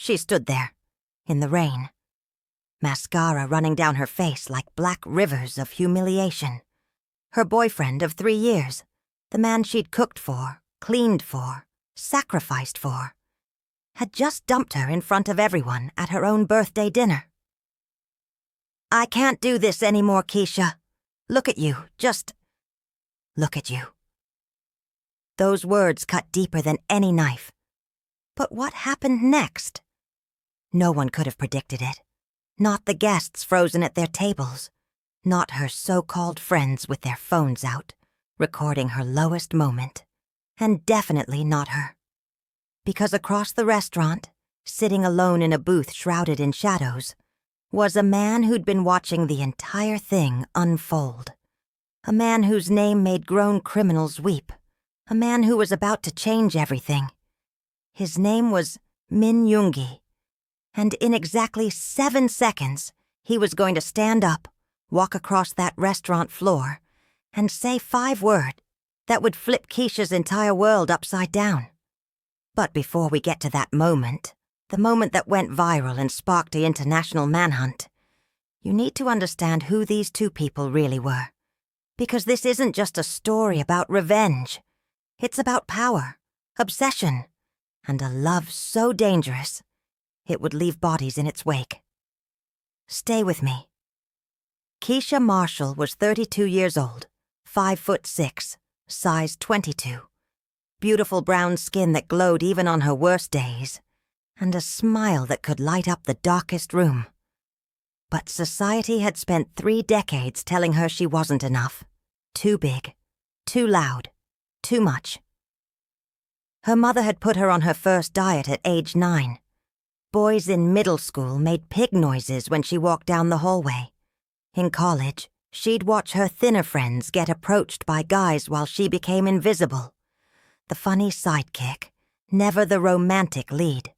She stood there, in the rain, mascara running down her face like black rivers of humiliation. Her boyfriend of 3 years, the man she'd cooked for, cleaned for, sacrificed for, had just dumped her in front of everyone at her own birthday dinner. "I can't do this anymore, Keisha. Look at you, just look at you." Those words cut deeper than any knife. But what happened next? No one could have predicted it. Not the guests frozen at their tables. Not her so-called friends with their phones out, recording her lowest moment. And definitely not her. Because across the restaurant, sitting alone in a booth shrouded in shadows, was a man who'd been watching the entire thing unfold. A man whose name made grown criminals weep. A man who was about to change everything. His name was Min Yoongi. And in exactly 7 seconds, he was going to stand up, walk across that restaurant floor, and say 5 words that would flip Keisha's entire world upside down. But before we get to that moment, the moment that went viral and sparked the international manhunt, you need to understand who these 2 people really were. Because this isn't just a story about revenge. It's about power, obsession, and a love so dangerous, it would leave bodies in its wake. Stay with me. Keisha Marshall was 32 years old, 5'6", size 22, beautiful brown skin that glowed even on her worst days, and a smile that could light up the darkest room. But society had spent 3 decades telling her she wasn't enough. Too big, too loud, too much. Her mother had put her on her first diet at age 9. Boys in middle school made pig noises when she walked down the hallway. In college, she'd watch her thinner friends get approached by guys while she became invisible. The funny sidekick, never the romantic lead.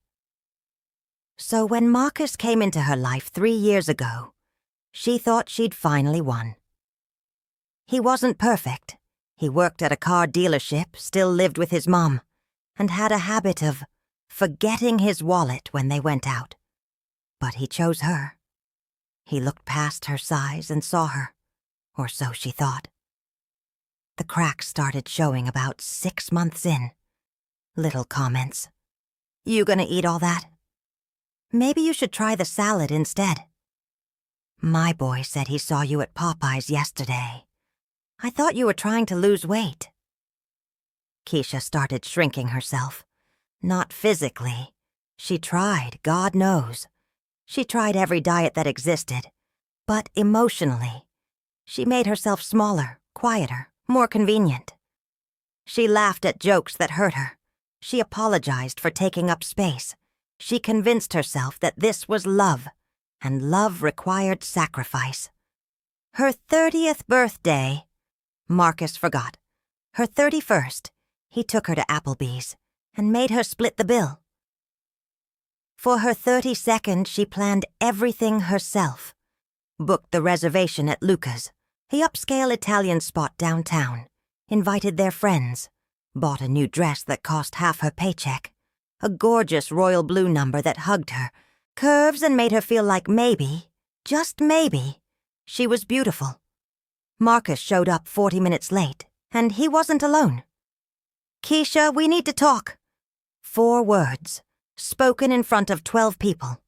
So when Marcus came into her life 3 years ago, she thought she'd finally won. He wasn't perfect. He worked at a car dealership, still lived with his mom, and had a habit of forgetting his wallet when they went out. But he chose her. He looked past her size and saw her, or so she thought. The cracks started showing about 6 months in. Little comments. "You gonna eat all that? Maybe you should try the salad instead. My boy said he saw you at Popeye's yesterday. I thought you were trying to lose weight." Keisha started shrinking herself. Not physically. She tried, God knows. She tried every diet that existed. But emotionally, she made herself smaller, quieter, more convenient. She laughed at jokes that hurt her. She apologized for taking up space. She convinced herself that this was love, and love required sacrifice. Her 30th birthday, Marcus forgot. Her 31st, he took her to Applebee's and made her split the bill. For her 32nd, she planned everything herself. Booked the reservation at Luca's, the upscale Italian spot downtown, invited their friends, bought a new dress that cost half her paycheck, a gorgeous royal blue number that hugged her, curves and made her feel like maybe, just maybe, she was beautiful. Marcus showed up 40 minutes late, and he wasn't alone. "Keisha, we need to talk." 4 words, spoken in front of 12 people.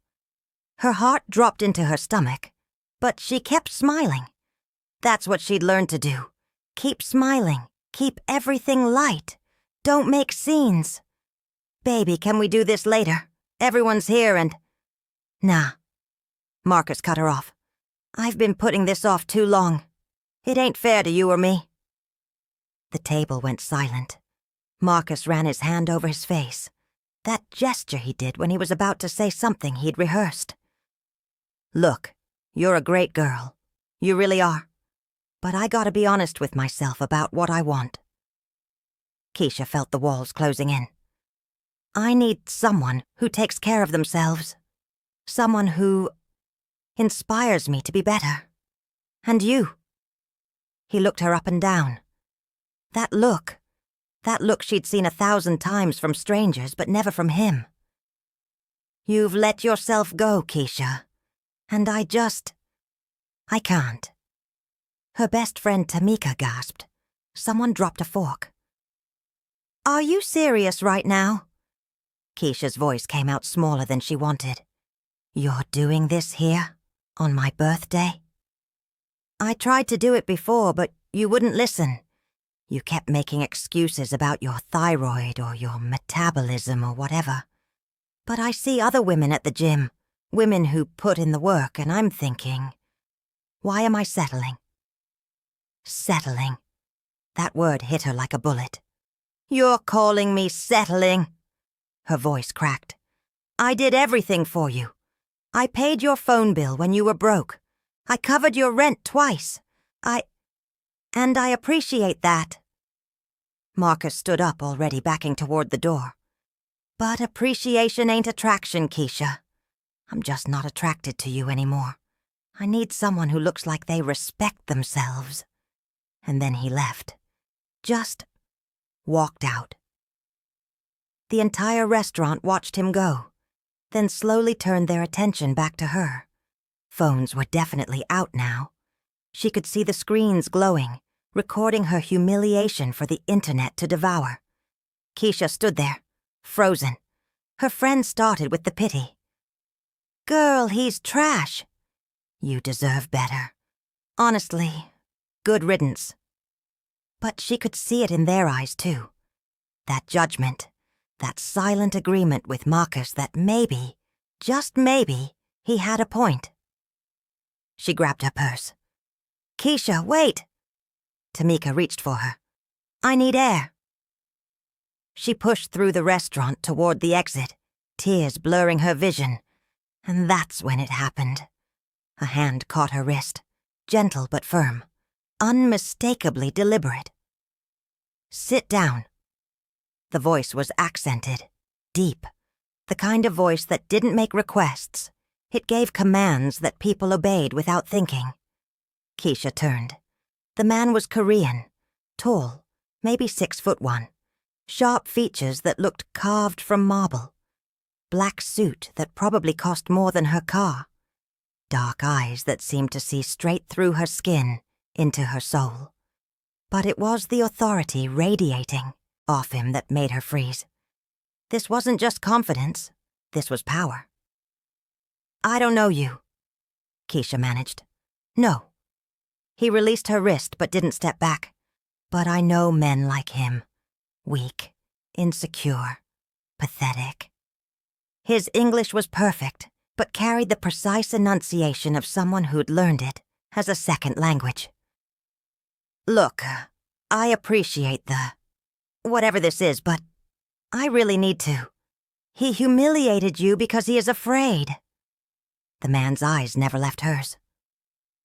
Her heart dropped into her stomach, but she kept smiling. That's what she'd learned to do. Keep smiling, keep everything light. Don't make scenes. "Baby, can we do this later? Everyone's here and—" "Nah." Marcus cut her off. "I've been putting this off too long. It ain't fair to you or me." The table went silent. Marcus ran his hand over his face. That gesture he did when he was about to say something he'd rehearsed. "Look, you're a great girl. You really are. But I gotta be honest with myself about what I want." Keisha felt the walls closing in. "I need someone who takes care of themselves. Someone who inspires me to be better. And you." He looked her up and down. That look she'd seen 1,000 times from strangers, but never from him. You've let yourself go, Keisha. And I can't. Her best friend Tamika gasped. Someone dropped a fork. Are you serious right now? Keisha's voice came out smaller than she wanted. You're doing this here? On my birthday? I tried to do it before, but you wouldn't listen. You kept making excuses about your thyroid or your metabolism or whatever. But I see other women at the gym, women who put in the work, and I'm thinking, why am I settling? Settling. That word hit her like a bullet. You're calling me settling? Her voice cracked. I did everything for you. I paid your phone bill when you were broke. I covered your rent twice. And I appreciate that. Marcus stood up, already backing toward the door. But appreciation ain't attraction, Keisha. I'm just not attracted to you anymore. I need someone who looks like they respect themselves. And then he left. Just walked out. The entire restaurant watched him go, then slowly turned their attention back to her. Phones were definitely out now. She could see the screens glowing, recording her humiliation for the internet to devour. Keisha stood there, frozen. Her friend started with the pity. Girl, he's trash. You deserve better. Honestly, good riddance. But she could see it in their eyes, too. That judgment, that silent agreement with Marcus that maybe, just maybe, he had a point. She grabbed her purse. Keisha, wait! Tamika reached for her. I need air. She pushed through the restaurant toward the exit, tears blurring her vision. And that's when it happened. A hand caught her wrist, gentle but firm, unmistakably deliberate. Sit down. The voice was accented, deep, the kind of voice that didn't make requests. It gave commands that people obeyed without thinking. Keisha turned. The man was Korean, tall, maybe 6'1", sharp features that looked carved from marble, black suit that probably cost more than her car, dark eyes that seemed to see straight through her skin into her soul. But it was the authority radiating off him that made her freeze. This wasn't just confidence, this was power. I don't know you, Keisha managed. No. He released her wrist but didn't step back. But I know men like him. Weak, insecure, pathetic. His English was perfect, but carried the precise enunciation of someone who'd learned it as a second language. Look, I appreciate whatever this is, but I really need to. He humiliated you because he is afraid. The man's eyes never left hers.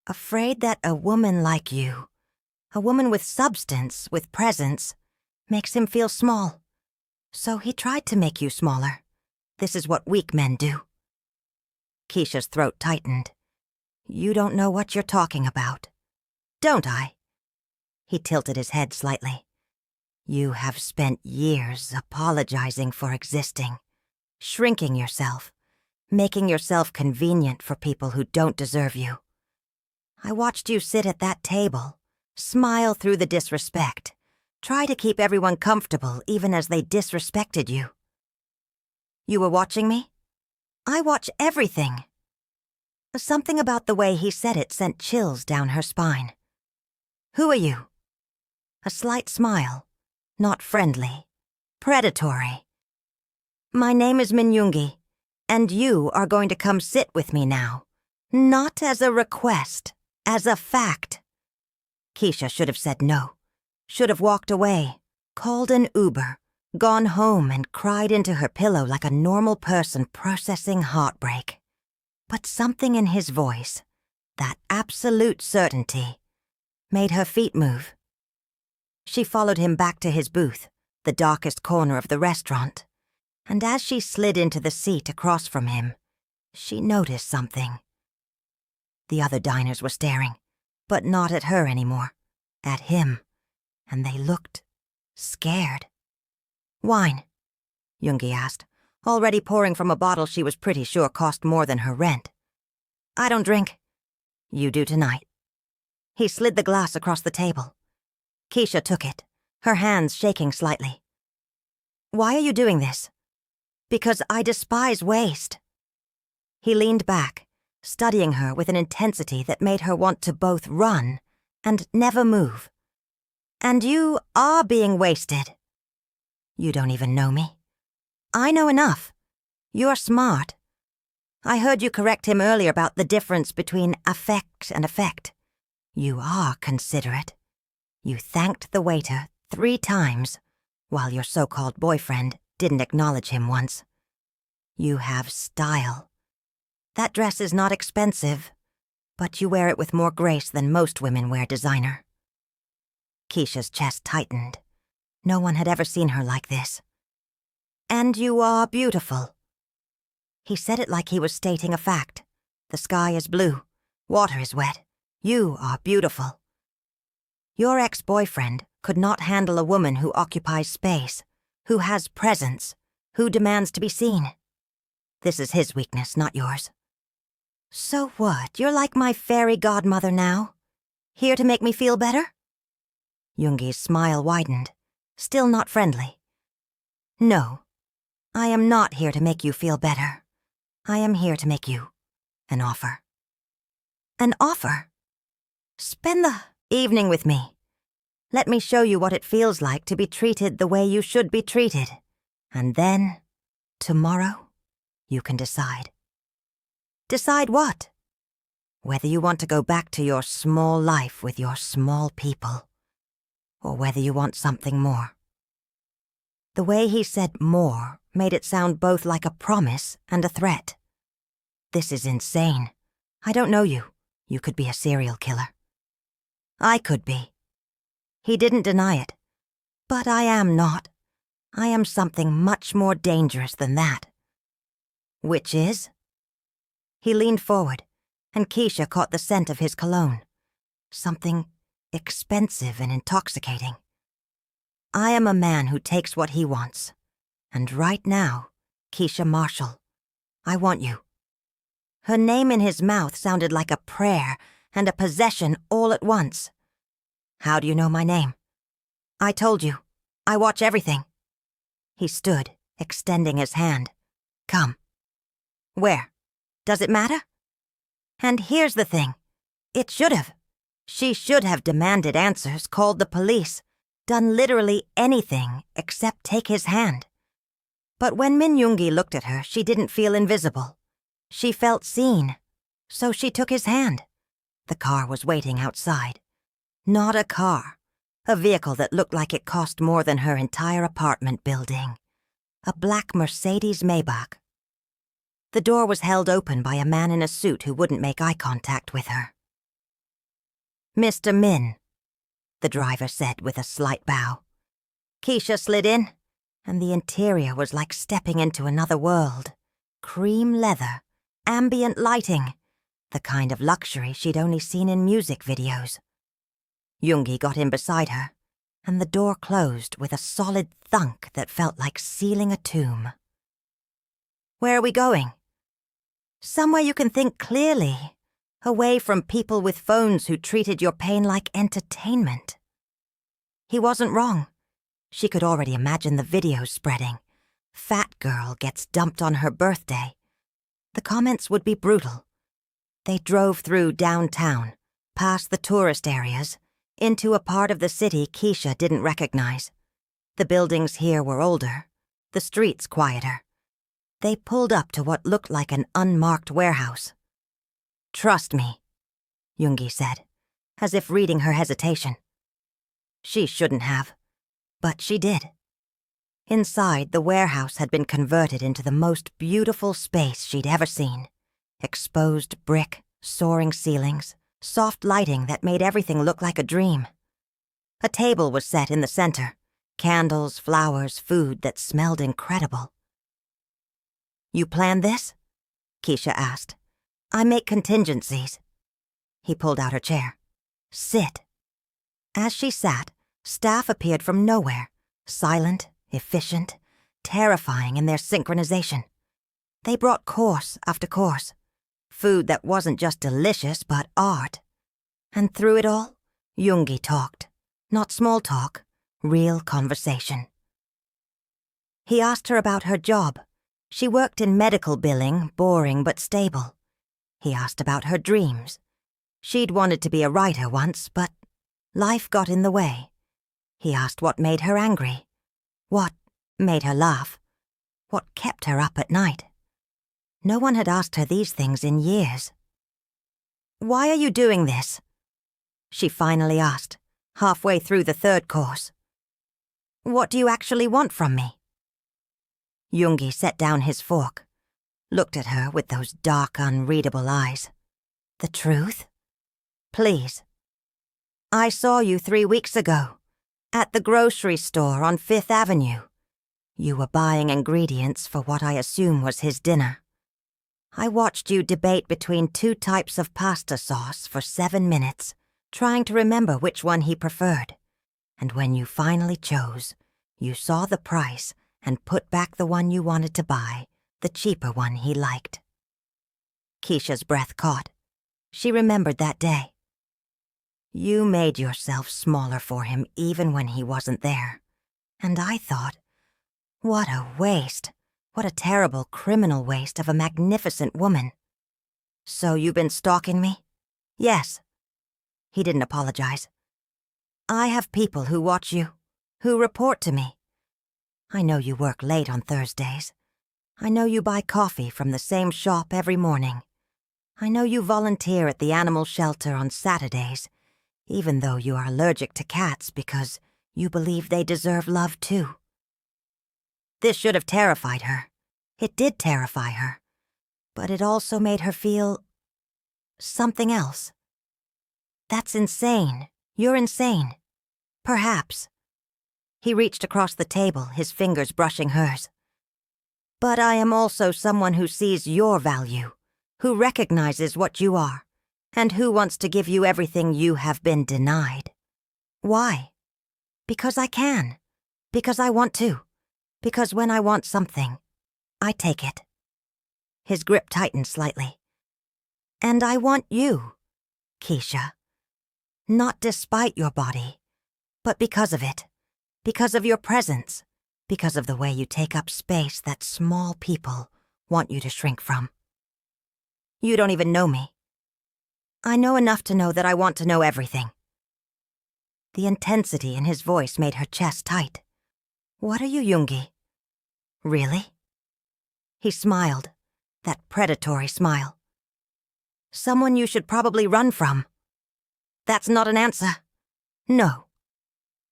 Afraid that a woman like you, a woman with substance, with presence, makes him feel small. So he tried to make you smaller. This is what weak men do. Keisha's throat tightened. You don't know what you're talking about. Don't I? He tilted his head slightly. You have spent years apologizing for existing, shrinking yourself, making yourself convenient for people who don't deserve you. I watched you sit at that table, smile through the disrespect, try to keep everyone comfortable even as they disrespected you. You were watching me? I watch everything. Something about the way he said it sent chills down her spine. Who are you? A slight smile, not friendly, predatory. My name is Minyungi, and you are going to come sit with me now. Not as a request, as a fact. Keisha should have said no, should have walked away, called an Uber, gone home and cried into her pillow like a normal person processing heartbreak. But something in his voice, that absolute certainty, made her feet move. She followed him back to his booth, the darkest corner of the restaurant, and as she slid into the seat across from him, she noticed something. The other diners were staring, but not at her anymore, at him, and they looked scared. Wine, Yoongi asked. already pouring from a bottle she was pretty sure cost more than her rent. "I don't drink. You do tonight." He slid the glass across the table. Keisha took it, her hands shaking slightly. "Why are you doing this?" "Because I despise waste." He leaned back, studying her with an intensity that made her want to both run and never move. "And you are being wasted." "You don't even know me." "I know enough. You're smart. I heard you correct him earlier about the difference between affect and effect. You are considerate. You thanked the waiter 3 times, while your so-called boyfriend didn't acknowledge him once. You have style. That dress is not expensive, but you wear it with more grace than most women wear designer." Keisha's chest tightened. No one had ever seen her like this. "And you are beautiful." He said it like he was stating a fact. The sky is blue. Water is wet. You are beautiful. Your ex-boyfriend could not handle a woman who occupies space, who has presence, who demands to be seen. This is his weakness, not yours. "So what? You're like my fairy godmother now? Here to make me feel better?" Yoongi's smile widened, still not friendly. "No, I am not here to make you feel better. I am here to make you an offer." "An offer?" "Spend the evening with me. Let me show you what it feels like to be treated the way you should be treated. And then, tomorrow, you can decide." "Decide what?" "Whether you want to go back to your small life with your small people, or whether you want something more." The way he said more made it sound both like a promise and a threat. "This is insane. I don't know you. You could be a serial killer." "I could be." He didn't deny it. "But I am not. I am something much more dangerous than that." "Which is?" He leaned forward, and Keisha caught the scent of his cologne. Something expensive and intoxicating. "I am a man who takes what he wants. And right now, Keisha Marshall, I want you." Her name in his mouth sounded like a prayer and a possession all at once. "How do you know my name?" "I told you. I watch everything." He stood, extending his hand. "Come." "Where? Does it matter?" And here's the thing. It should have. She should have demanded answers, called the police, done literally anything except take his hand. But when Min Yoongi looked at her, she didn't feel invisible. She felt seen. So she took his hand. The car was waiting outside. Not a car. A vehicle that looked like it cost more than her entire apartment building. A black Mercedes Maybach. The door was held open by a man in a suit who wouldn't make eye contact with her. "Mr. Min," the driver said with a slight bow. Keisha slid in, and the interior was like stepping into another world. Cream leather, ambient lighting, the kind of luxury she'd only seen in music videos. Yoongi got in beside her, and the door closed with a solid thunk that felt like sealing a tomb. "Where are we going?" "Somewhere you can think clearly, away from people with phones who treated your pain like entertainment." He wasn't wrong. She could already imagine the videos spreading. "Fat girl gets dumped on her birthday." The comments would be brutal. They drove through downtown, past the tourist areas, into a part of the city Keisha didn't recognize. The buildings here were older, the streets quieter. They pulled up to what looked like an unmarked warehouse. "Trust me," Yoongi said, as if reading her hesitation. She shouldn't have, but she did. Inside, the warehouse had been converted into the most beautiful space she'd ever seen. Exposed brick, soaring ceilings, soft lighting that made everything look like a dream. A table was set in the center, candles, flowers, food that smelled incredible. "You planned this?" Keisha asked. "I make contingencies." He pulled out her chair. "Sit." As she sat, staff appeared from nowhere, silent, efficient, terrifying in their synchronization. They brought course after course, food that wasn't just delicious but art. And through it all, Yoongi talked. Not small talk, real conversation. He asked her about her job. She worked in medical billing, boring but stable. He asked about her dreams. She'd wanted to be a writer once, but life got in the way. He asked what made her angry, what made her laugh, what kept her up at night. No one had asked her these things in years. "Why are you doing this?" she finally asked, halfway through the third course. "What do you actually want from me?" Yoongi set down his fork, looked at her with those dark, unreadable eyes. "The truth? Please. I saw you 3 weeks ago, at the grocery store on 5th Avenue. You were buying ingredients for what I assume was his dinner. I watched you debate between 2 types of pasta sauce for 7 minutes, trying to remember which one he preferred. And when you finally chose, you saw the price and put back the one you wanted to buy, the cheaper one he liked." Keisha's breath caught. She remembered that day. "You made yourself smaller for him even when he wasn't there. And I thought, what a waste. What a terrible criminal waste of a magnificent woman. So you've been stalking me?" "Yes." He didn't apologize. "I have people who watch you, who report to me. I know you work late on Thursdays. I know you buy coffee from the same shop every morning. I know you volunteer at the animal shelter on Saturdays, even though you are allergic to cats because you believe they deserve love too." This should have terrified her. It did terrify her. But it also made her feel something else. "That's insane. You're insane." "Perhaps." He reached across the table, his fingers brushing hers. "But I am also someone who sees your value, who recognizes what you are, and who wants to give you everything you have been denied." "Why?" "Because I can. Because I want to. Because when I want something, I take it." His grip tightened slightly. "And I want you, Keisha. Not despite your body, but because of it. Because of your presence. Because of the way you take up space that small people want you to shrink from. You don't even know me. I know enough to know that I want to know everything." The intensity in his voice made her chest tight. "What are you, Yoongi? Really?" He smiled, that predatory smile. "Someone you should probably run from." "That's not an answer." "No."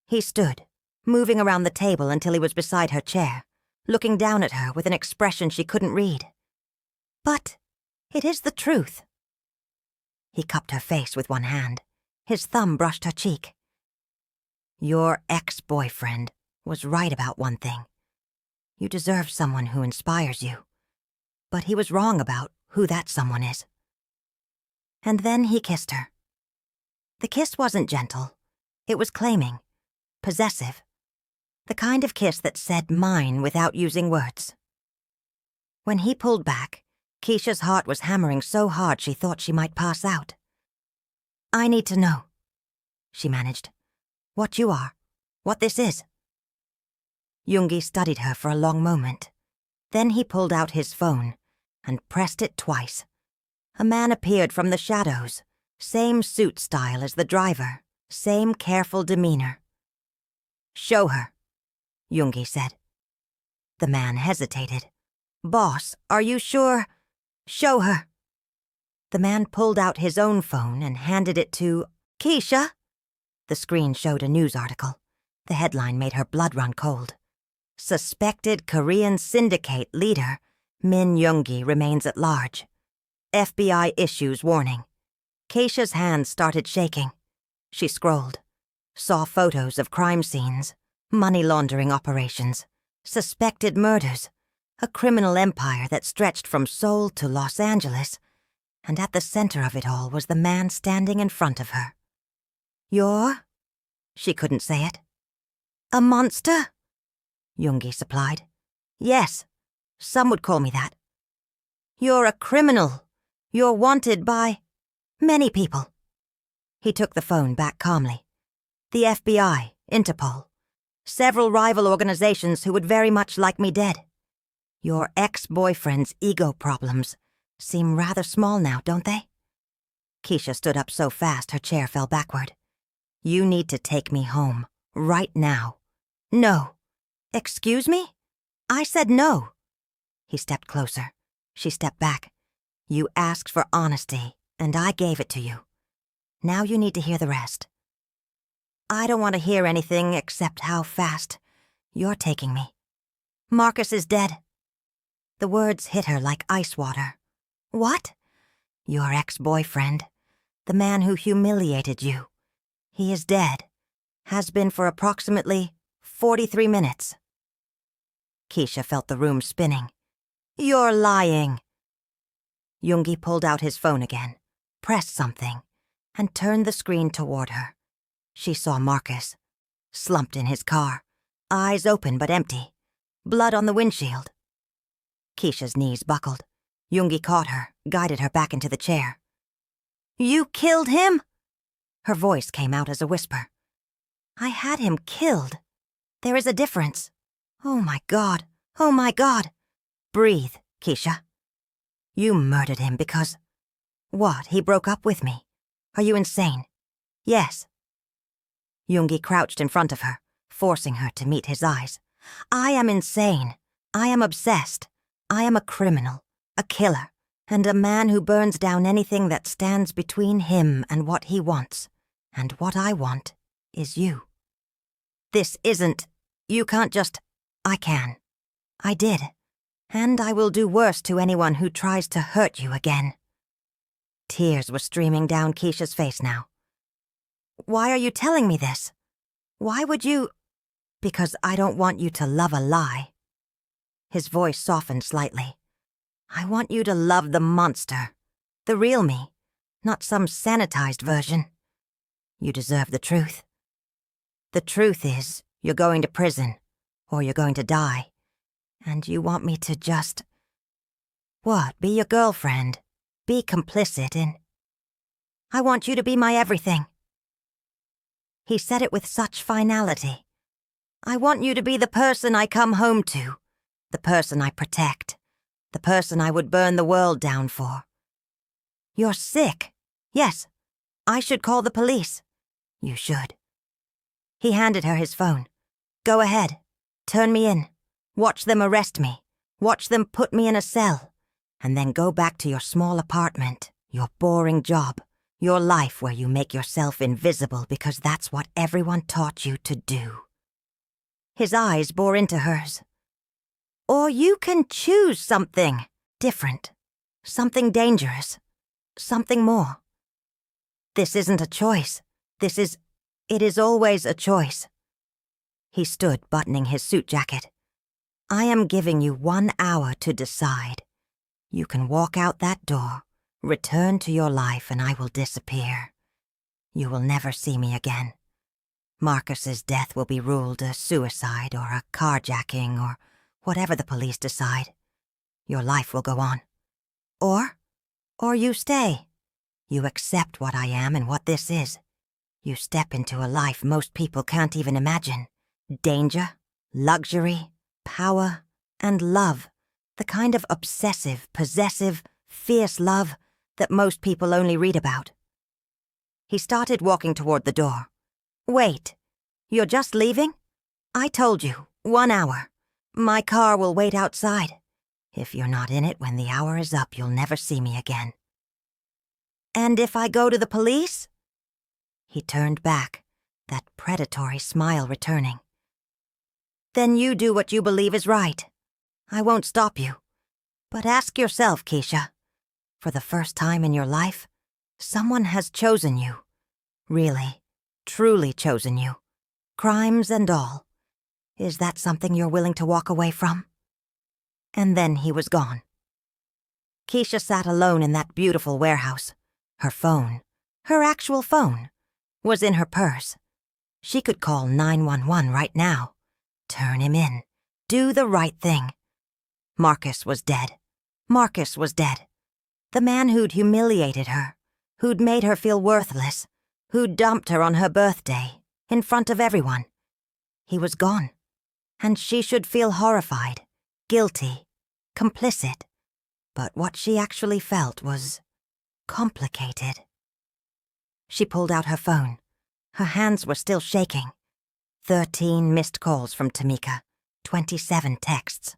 He stood, moving around the table until he was beside her chair, looking down at her with an expression she couldn't read. "But it is the truth." He cupped her face with one hand. His thumb brushed her cheek. "Your ex-boyfriend was right about one thing. You deserve someone who inspires you. But he was wrong about who that someone is." And then he kissed her. The kiss wasn't gentle. It was claiming, possessive. The kind of kiss that said mine without using words. When he pulled back, Keisha's heart was hammering so hard she thought she might pass out. "I need to know," she managed. "What you are, what this is." Yoongi studied her for a long moment. Then he pulled out his phone and pressed it twice. A man appeared from the shadows, same suit style as the driver, same careful demeanor. "Show her," Yoongi said. The man hesitated. "Boss, are you sure? Show her." The man pulled out his own phone and handed it to Keisha. The screen showed a news article. The headline made her blood run cold. "Suspected Korean syndicate leader Min Yoongi remains at large. FBI issues warning." Keisha's hands started shaking. She scrolled, saw photos of crime scenes, money laundering operations, suspected murders, a criminal empire that stretched from Seoul to Los Angeles, and at the center of it all was the man standing in front of her. "You're?" She couldn't say it. "A monster?" Yoongi supplied. Yes, some would call me that. You're a criminal. You're wanted by many people. He took the phone back calmly. The FBI, Interpol, several rival organizations who would very much like me dead. Your ex-boyfriend's ego problems seem rather small now, don't they? Keisha stood up so fast her chair fell backward. You need to take me home, right now. No. Excuse me? I said no. He stepped closer. She stepped back. You asked for honesty, and I gave it to you. Now you need to hear the rest. I don't want to hear anything except how fast you're taking me. Marcus is dead. The words hit her like ice water. What? Your ex-boyfriend, the man who humiliated you. He is dead. Has been for approximately 43 minutes. Keisha felt the room spinning. You're lying. Yoongi pulled out his phone again, pressed something, and turned the screen toward her. She saw Marcus, slumped in his car, eyes open but empty, blood on the windshield. Keisha's knees buckled. Yoongi caught her, guided her back into the chair. You killed him? Her voice came out as a whisper. I had him killed. There is a difference. Oh my God. Oh my God. Breathe, Keisha. You murdered him because... What, he broke up with me? Are you insane? Yes. Yoongi crouched in front of her, forcing her to meet his eyes. I am insane. I am obsessed. I am a criminal, a killer, and a man who burns down anything that stands between him and what he wants. And what I want is you. This isn't... You can't just... I can. I did. And I will do worse to anyone who tries to hurt you again. Tears were streaming down Keisha's face now. Why are you telling me this? Why would you... Because I don't want you to love a lie. His voice softened slightly. I want you to love the monster. The real me. Not some sanitized version. You deserve the truth. The truth is, you're going to prison. Or you're going to die. And you want me to just... What, be your girlfriend? Be complicit in... I want you to be my everything. He said it with such finality. I want you to be the person I come home to. The person I protect. The person I would burn the world down for. You're sick. Yes, I should call the police. You should. He handed her his phone. Go ahead. Turn me in. Watch them arrest me. Watch them put me in a cell. And then go back to your small apartment, your boring job, your life where you make yourself invisible because that's what everyone taught you to do. His eyes bore into hers. Or you can choose something different, something dangerous, something more. This isn't a choice. It is always a choice. He stood, buttoning his suit jacket. I am giving you 1 hour to decide. You can walk out that door, return to your life, and I will disappear. You will never see me again. Marcus's death will be ruled a suicide or a carjacking or whatever the police decide. Your life will go on. Or you stay. You accept what I am and what this is. You step into a life most people can't even imagine. Danger, luxury, power, and love. The kind of obsessive, possessive, fierce love that most people only read about. He started walking toward the door. Wait, you're just leaving? I told you, 1 hour. My car will wait outside. If you're not in it when the hour is up, you'll never see me again. And if I go to the police? He turned back, that predatory smile returning. Then you do what you believe is right. I won't stop you. But ask yourself, Keisha. For the first time in your life, someone has chosen you. Really, truly chosen you. Crimes and all. Is that something you're willing to walk away from? And then he was gone. Keisha sat alone in that beautiful warehouse. Her phone, her actual phone, was in her purse. She could call 911 right now. Turn him in. Do the right thing. Marcus was dead. Marcus was dead. The man who'd humiliated her, who'd made her feel worthless, who'd dumped her on her birthday, in front of everyone. He was gone. And she should feel horrified, guilty, complicit. But what she actually felt was complicated. She pulled out her phone. Her hands were still shaking. 13 missed calls from Tamika, 27 texts.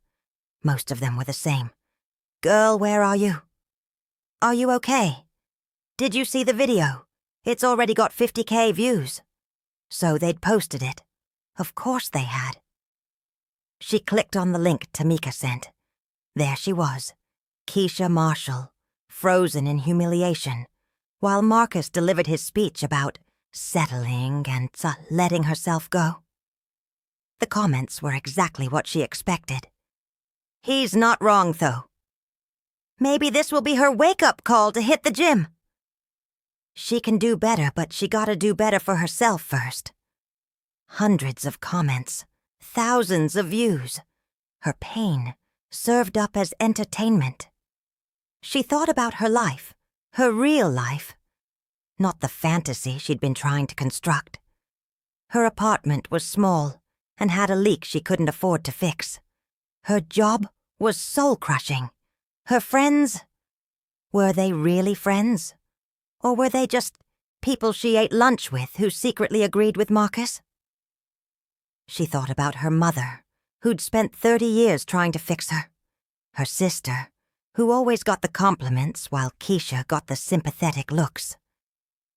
Most of them were the same. "Girl, where are you? Are you okay? Did you see the video? It's already got 50K views." So they'd posted it. Of course they had. She clicked on the link Tamika sent. There she was, Keisha Marshall, frozen in humiliation, while Marcus delivered his speech about settling and letting herself go. The comments were exactly what she expected. "He's not wrong, though. Maybe this will be her wake-up call to hit the gym. She can do better, but she gotta do better for herself first." Hundreds of comments, thousands of views. Her pain served up as entertainment. She thought about her life, her real life, not the fantasy she'd been trying to construct. Her apartment was small and had a leak she couldn't afford to fix. Her job was soul-crushing. Her friends, were they really friends? Or were they just people she ate lunch with who secretly agreed with Marcus? She thought about her mother, who'd spent 30 years trying to fix her. Her sister, who always got the compliments while Keisha got the sympathetic looks.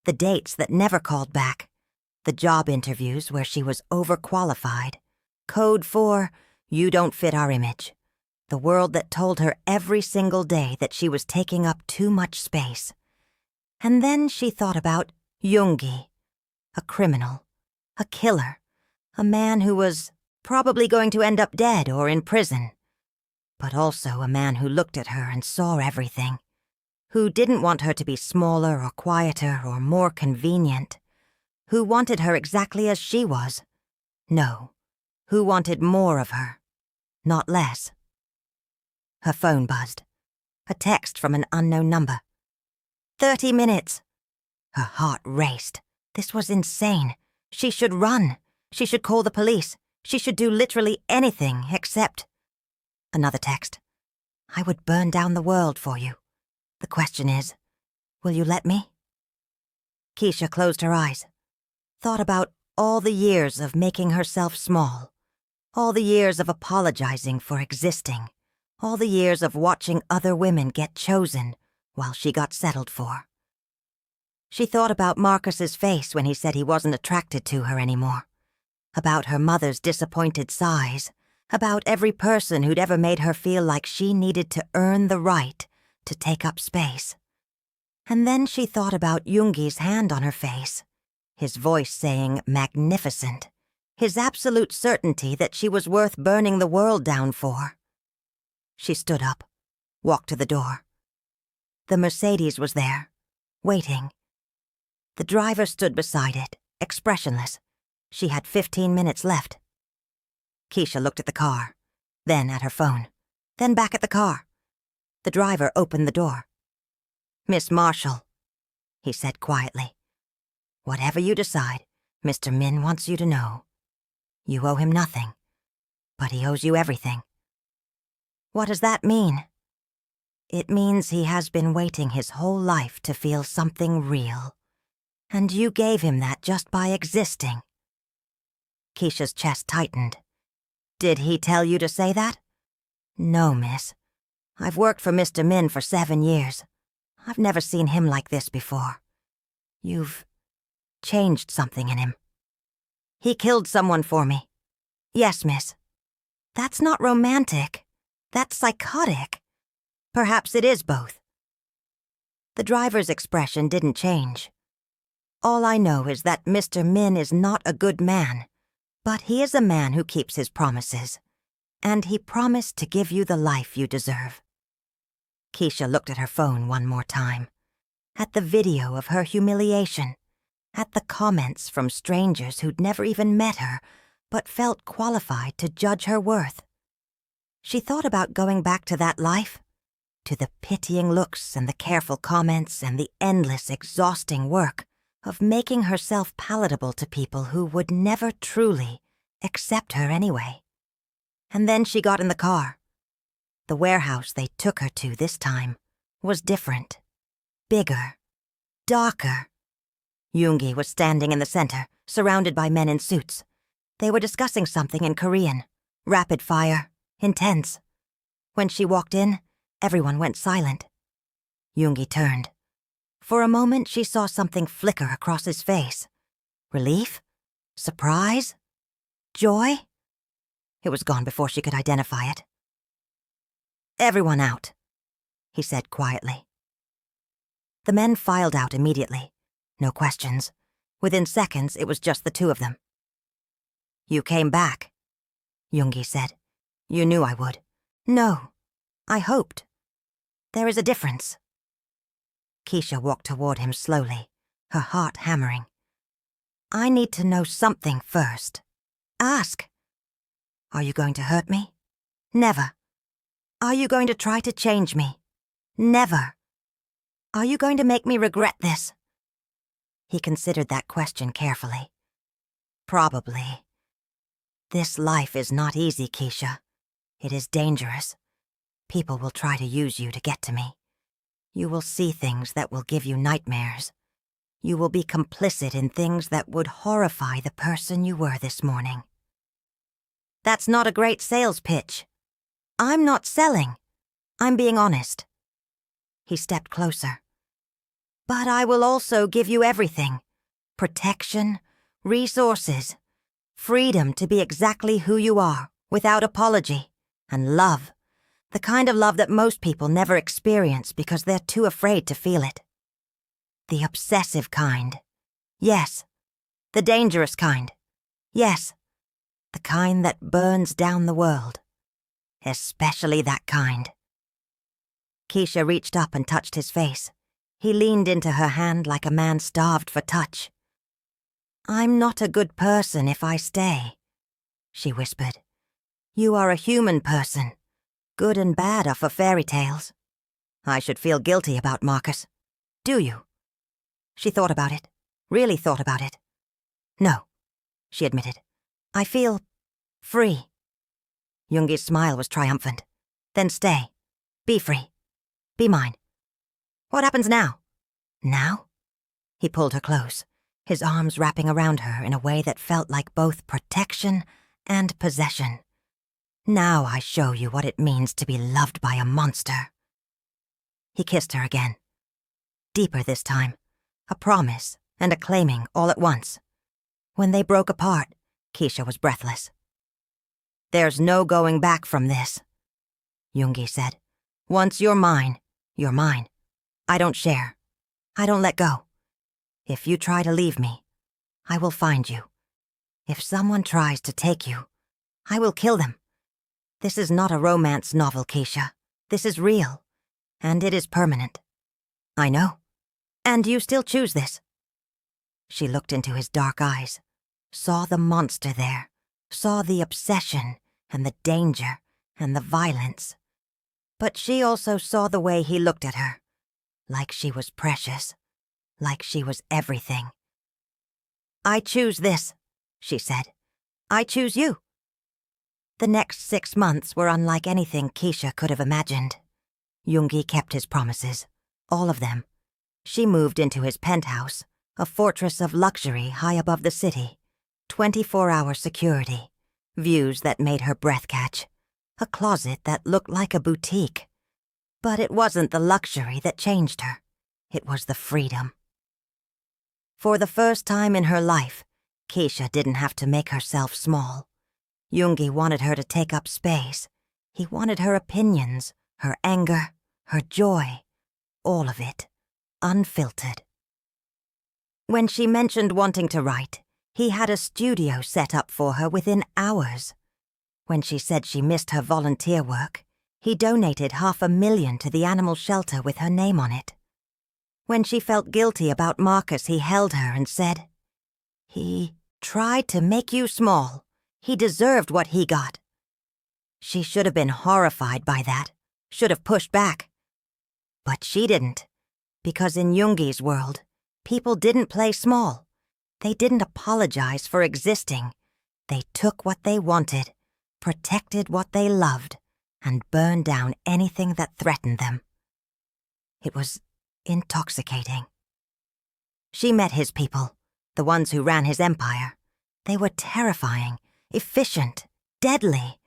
The dates that never called back. The job interviews where she was overqualified. Code for, "You don't fit our image." The world that told her every single day that she was taking up too much space. And then she thought about Jungi, a criminal, a killer, a man who was probably going to end up dead or in prison, but also a man who looked at her and saw everything, who didn't want her to be smaller or quieter or more convenient, who wanted her exactly as she was. No, who wanted more of her, not less. Her phone buzzed. A text from an unknown number. 30 minutes. Her heart raced. This was insane. She should run. She should call the police. She should do literally anything except... Another text. "I would burn down the world for you. The question is, will you let me?" Keisha closed her eyes. Thought about all the years of making herself small. All the years of apologizing for existing. All the years of watching other women get chosen while she got settled for. She thought about Marcus's face when he said he wasn't attracted to her anymore. About her mother's disappointed sighs. About every person who'd ever made her feel like she needed to earn the right to take up space. And then she thought about Jungi's hand on her face, his voice saying magnificent, his absolute certainty that she was worth burning the world down for. She stood up, walked to the door. The Mercedes was there, waiting. The driver stood beside it, expressionless. She had 15 minutes left. Keisha looked at the car, then at her phone, then back at the car. The driver opened the door. "Miss Marshall," he said quietly. "Whatever you decide, Mr. Min wants you to know. You owe him nothing, but he owes you everything." "What does that mean?" "It means he has been waiting his whole life to feel something real. And you gave him that just by existing." Keisha's chest tightened. "Did he tell you to say that?" "No, miss. I've worked for Mr. Min for 7 years. I've never seen him like this before. You've changed something in him." "He killed someone for me." "Yes, miss." "That's not romantic. That's psychotic. Perhaps it is both." The driver's expression didn't change. "All I know is that Mr. Min is not a good man, but he is a man who keeps his promises, and he promised to give you the life you deserve." Keisha looked at her phone one more time, at the video of her humiliation, at the comments from strangers who'd never even met her, but felt qualified to judge her worth. She thought about going back to that life, to the pitying looks and the careful comments and the endless, exhausting work of making herself palatable to people who would never truly accept her anyway. And then she got in the car. The warehouse they took her to this time was different, bigger, darker. Yoongi was standing in the center, surrounded by men in suits. They were discussing something in Korean, rapid fire, intense. When she walked in, everyone went silent. Yoongi turned. For a moment, she saw something flicker across his face. Relief? Surprise? Joy? It was gone before she could identify it. "Everyone out," he said quietly. The men filed out immediately. No questions. Within seconds, it was just the two of them. "You came back," Yoongi said. "You knew I would." "No, I hoped. There is a difference." Keisha walked toward him slowly, her heart hammering. "I need to know something first. Ask. Are you going to hurt me? Never. Are you going to try to change me? Never. Are you going to make me regret this?" He considered that question carefully. "Probably. This life is not easy, Keisha. It is dangerous. People will try to use you to get to me. You will see things that will give you nightmares. You will be complicit in things that would horrify the person you were this morning." "That's not a great sales pitch." "I'm not selling. I'm being honest." He stepped closer. "But I will also give you everything. Protection, resources, freedom to be exactly who you are, without apology, and love. The kind of love that most people never experience because they're too afraid to feel it. The obsessive kind. Yes. The dangerous kind. Yes. The kind that burns down the world. Especially that kind." Keisha reached up and touched his face. He leaned into her hand like a man starved for touch. "I'm not a good person if I stay," she whispered. "You are a human person. Good and bad are for fairy tales. I should feel guilty about Marcus. Do you?" She thought about it, really thought about it. "No," she admitted. "I feel free." Yoongi's smile was triumphant. "Then stay. Be free. Be mine. What happens now?" "Now?" He pulled her close, his arms wrapping around her in a way that felt like both protection and possession. "Now I show you what it means to be loved by a monster." He kissed her again. Deeper this time, a promise and a claiming all at once. When they broke apart, Keisha was breathless. "There's no going back from this," Yoongi said. "Once you're mine, you're mine. I don't share. I don't let go. If you try to leave me, I will find you. If someone tries to take you, I will kill them. This is not a romance novel, Keisha. This is real, and it is permanent." "I know. And you still choose this?" She looked into his dark eyes, saw the monster there, saw the obsession and the danger and the violence. But she also saw the way he looked at her, like she was precious, like she was everything. "I choose this," she said. "I choose you." The next 6 months were unlike anything Keisha could have imagined. Yoongi kept his promises, all of them. She moved into his penthouse, a fortress of luxury high above the city, 24-hour security, views that made her breath catch, a closet that looked like a boutique. But it wasn't the luxury that changed her. It was the freedom. For the first time in her life, Keisha didn't have to make herself small. Yoongi wanted her to take up space. He wanted her opinions, her anger, her joy, all of it, unfiltered. When she mentioned wanting to write, he had a studio set up for her within hours. When she said she missed her volunteer work, he donated $500,000 to the animal shelter with her name on it. When she felt guilty about Marcus, he held her and said, "He tried to make you small. He deserved what he got." She should have been horrified by that, should have pushed back. But she didn't, because in Yoongi's world, people didn't play small. They didn't apologize for existing. They took what they wanted, protected what they loved, and burned down anything that threatened them. It was intoxicating. She met his people, the ones who ran his empire. They were terrifying, efficient, deadly,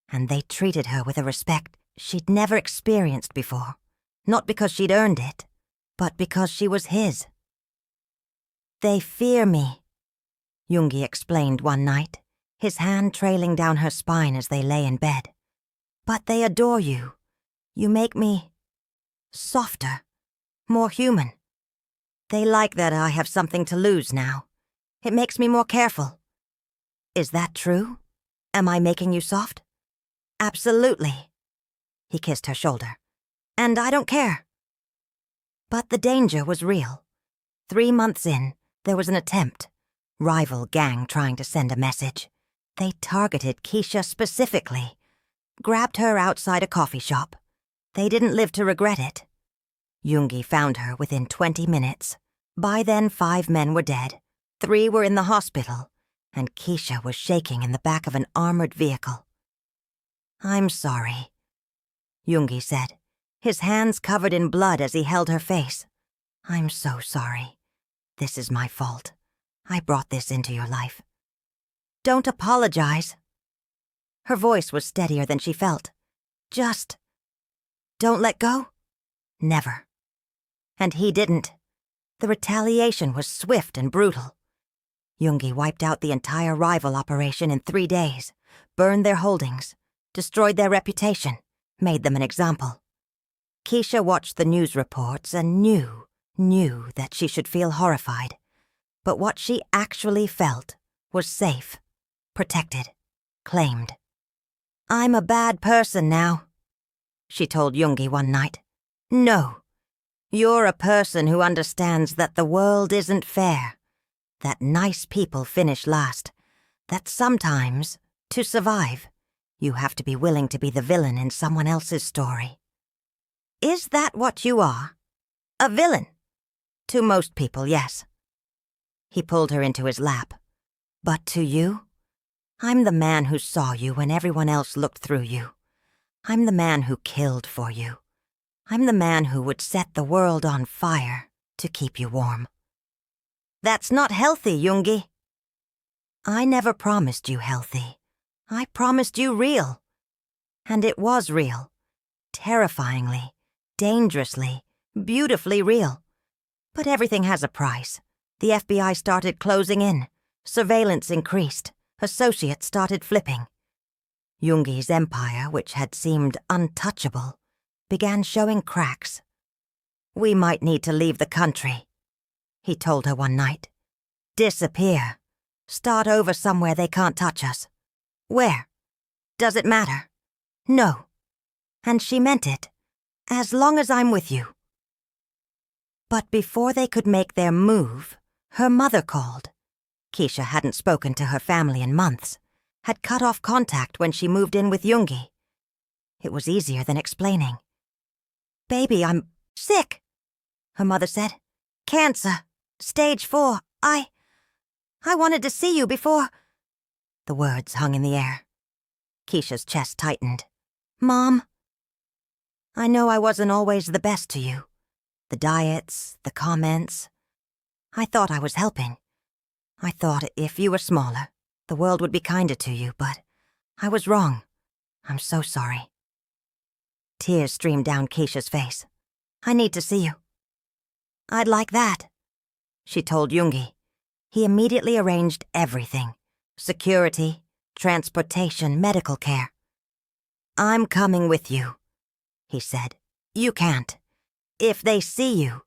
and they treated her with a respect she'd never experienced before, not because she'd earned it, but because she was his. "They fear me," Yoongi explained one night, his hand trailing down her spine as they lay in bed. "But they adore you. You make me softer, more human. They like that I have something to lose now. It makes me more careful." "Is that true? Am I making you soft?" "Absolutely." He kissed her shoulder. "And I don't care." But the danger was real. 3 months in, there was an attempt. Rival gang trying to send a message. They targeted Keisha specifically. Grabbed her outside a coffee shop. They didn't live to regret it. Yoongi found her within 20 minutes. By then 5 men were dead, 3 were in the hospital, and Keisha was shaking in the back of an armored vehicle. "I'm sorry," Yoongi said, his hands covered in blood as he held her face. "I'm so sorry. This is my fault. I brought this into your life." "Don't apologize." Her voice was steadier than she felt. "Just don't let go?" "Never." And he didn't. The retaliation was swift and brutal. Yoongi wiped out the entire rival operation in 3 days, burned their holdings, destroyed their reputation, made them an example. Keisha watched the news reports and knew that she should feel horrified. But what she actually felt was safe, protected, claimed. "I'm a bad person now," she told Yoongi one night. "No. You're a person who understands that the world isn't fair, that nice people finish last, that sometimes, to survive, you have to be willing to be the villain in someone else's story." "Is that what you are? A villain?" "To most people, yes." He pulled her into his lap. "But to you? I'm the man who saw you when everyone else looked through you. I'm the man who killed for you. I'm the man who would set the world on fire to keep you warm." "That's not healthy, Yoongi." "I never promised you healthy. I promised you real. And it was real. Terrifyingly, dangerously, beautifully real. But everything has a price. The FBI started closing in. Surveillance increased. Associates started flipping. Yoongi's empire, which had seemed untouchable, began showing cracks. "We might need to leave the country," he told her one night. "Disappear. Start over somewhere they can't touch us." "Where? Does it matter?" "No." And she meant it. "As long as I'm with you." But before they could make their move, her mother called. Keisha hadn't spoken to her family in months, had cut off contact when she moved in with Yoongi. It was easier than explaining. "Baby, I'm sick," her mother said. "Cancer. Stage 4. I wanted to see you before—" The words hung in the air. Keisha's chest tightened. "Mom, I know I wasn't always the best to you. The diets, the comments. I thought I was helping. I thought if you were smaller, the world would be kinder to you, but I was wrong. I'm so sorry." Tears streamed down Keisha's face. "I need to see you." "I'd like that," she told Yoongi. He immediately arranged everything: security, transportation, medical care. "I'm coming with you," he said. "You can't. If they see you,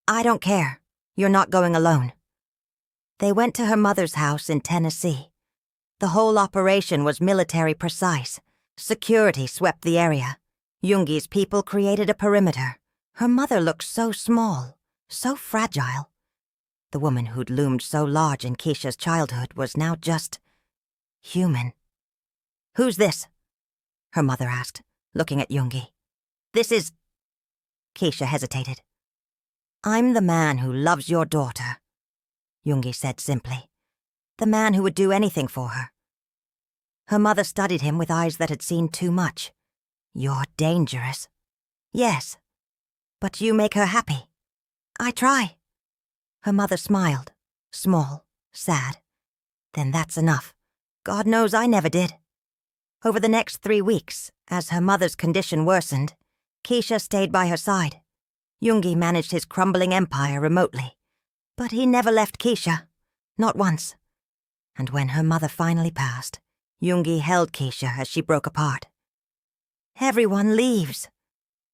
I don't care. You're not going alone." They went to her mother's house in Tennessee. The whole operation was military precise. Security swept the area. Yoongi's people created a perimeter. Her mother looked so small, so fragile. The woman who'd loomed so large in Keisha's childhood was now just human. "Who's this?" her mother asked, looking at Yoongi. "This is—" Keisha hesitated. "I'm the man who loves your daughter," Yoongi said simply. "The man who would do anything for her." Her mother studied him with eyes that had seen too much. "You're dangerous." "Yes, but you make her happy." "I try." Her mother smiled, small, sad. "Then that's enough. God knows I never did." Over the next 3 weeks, as her mother's condition worsened, Keisha stayed by her side. Yoongi managed his crumbling empire remotely, but he never left Keisha, not once. And when her mother finally passed, Yoongi held Keisha as she broke apart. "Everyone leaves,"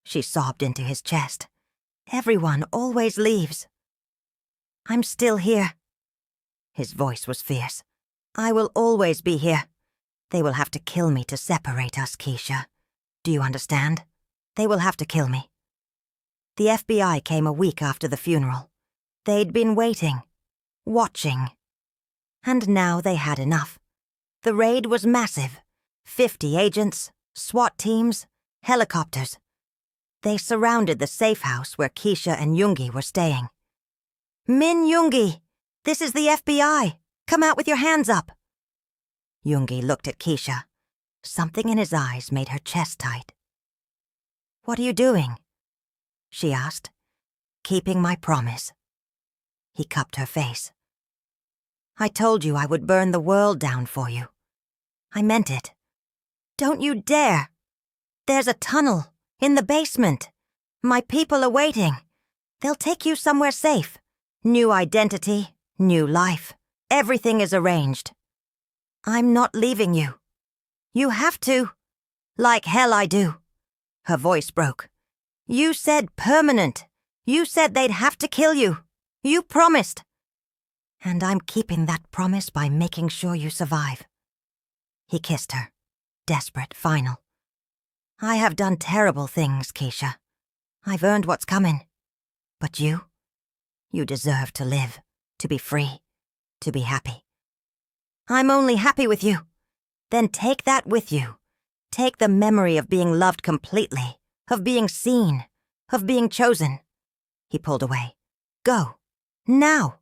she sobbed into his chest. "Everyone always leaves. I'm still here." His voice was fierce. "I will always be here. They will have to kill me to separate us, Keisha. Do you understand? They will have to kill me." The FBI came a week after the funeral. They'd been waiting, watching. And now they had enough. The raid was massive. 50 agents, SWAT teams, helicopters. They surrounded the safe house where Keisha and Yoongi were staying. "Min Yoongi, this is the FBI. Come out with your hands up." Yoongi looked at Keisha. Something in his eyes made her chest tight. "What are you doing?" she asked. "Keeping my promise." He cupped her face. "I told you I would burn the world down for you. I meant it. Don't you dare. There's a tunnel in the basement. My people are waiting. They'll take you somewhere safe. New identity, new life. Everything is arranged. I'm not leaving you. You have to. Like hell I do." Her voice broke. "You said permanent. You said they'd have to kill you. You promised. And I'm keeping that promise by making sure you survive." He kissed her, desperate, final. "I have done terrible things, Keisha. I've earned what's coming. But you deserve to live, to be free, to be happy." "I'm only happy with you." "Then take that with you. Take the memory of being loved completely, of being seen, of being chosen." He pulled away. "Go. Now.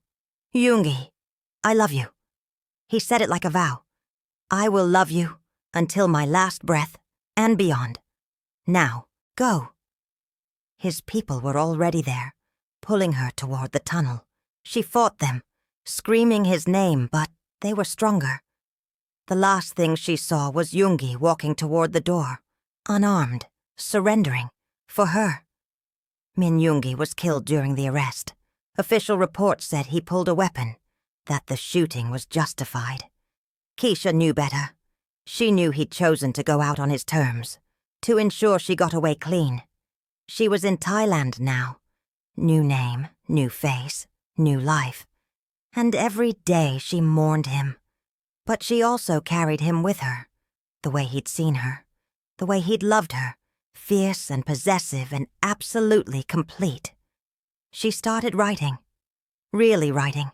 Yoongi, I love you." He said it like a vow. "I will love you until my last breath and beyond. Now, go." His people were already there, pulling her toward the tunnel. She fought them, screaming his name, but they were stronger. The last thing she saw was Yoongi walking toward the door, unarmed, surrendering, for her. Min Yoongi was killed during the arrest. Official reports said he pulled a weapon, that the shooting was justified. Keisha knew better. She knew he'd chosen to go out on his terms, to ensure she got away clean. She was in Thailand now. New name, new face, new life. And every day she mourned him. But she also carried him with her, the way he'd seen her, the way he'd loved her, fierce and possessive and absolutely complete. She started writing, really writing.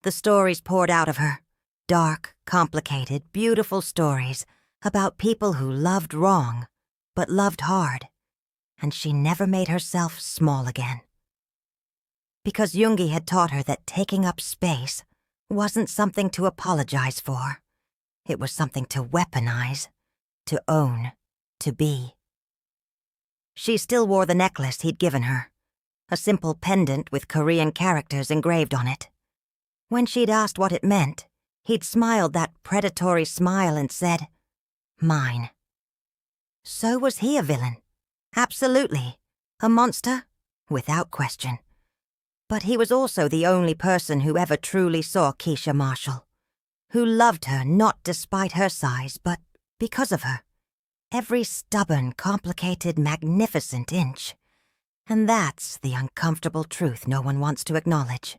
The stories poured out of her, dark, complicated, beautiful stories about people who loved wrong, but loved hard, and she never made herself small again. Because Yoongi had taught her that taking up space wasn't something to apologize for. It was something to weaponize, to own, to be. She still wore the necklace he'd given her, a simple pendant with Korean characters engraved on it. When she'd asked what it meant, he'd smiled that predatory smile and said, "Mine." So was he a villain? Absolutely. A monster? Without question. But he was also the only person who ever truly saw Keisha Marshall, who loved her not despite her size, but because of her. Every stubborn, complicated, magnificent inch. And that's the uncomfortable truth no one wants to acknowledge.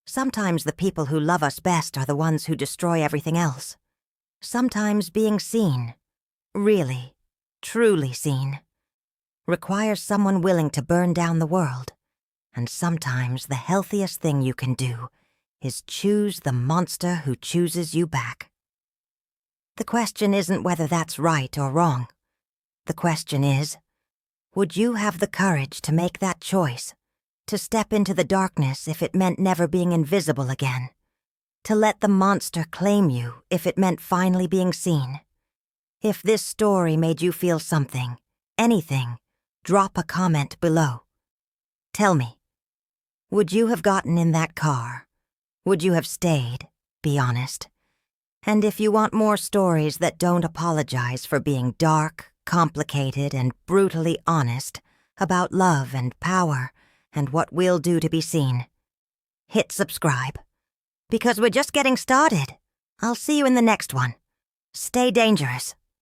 Sometimes the people who love us best are the ones who destroy everything else. Sometimes being seen, really, truly seen, requires someone willing to burn down the world. And sometimes the healthiest thing you can do is choose the monster who chooses you back. The question isn't whether that's right or wrong. The question is, would you have the courage to make that choice? To step into the darkness if it meant never being invisible again? To let the monster claim you if it meant finally being seen? If this story made you feel something, anything, drop a comment below. Tell me, would you have gotten in that car? Would you have stayed? Be honest. And if you want more stories that don't apologize for being dark, complicated, and brutally honest about love and power and what we'll do to be seen, hit subscribe. Because we're just getting started. I'll see you in the next one. Stay dangerous.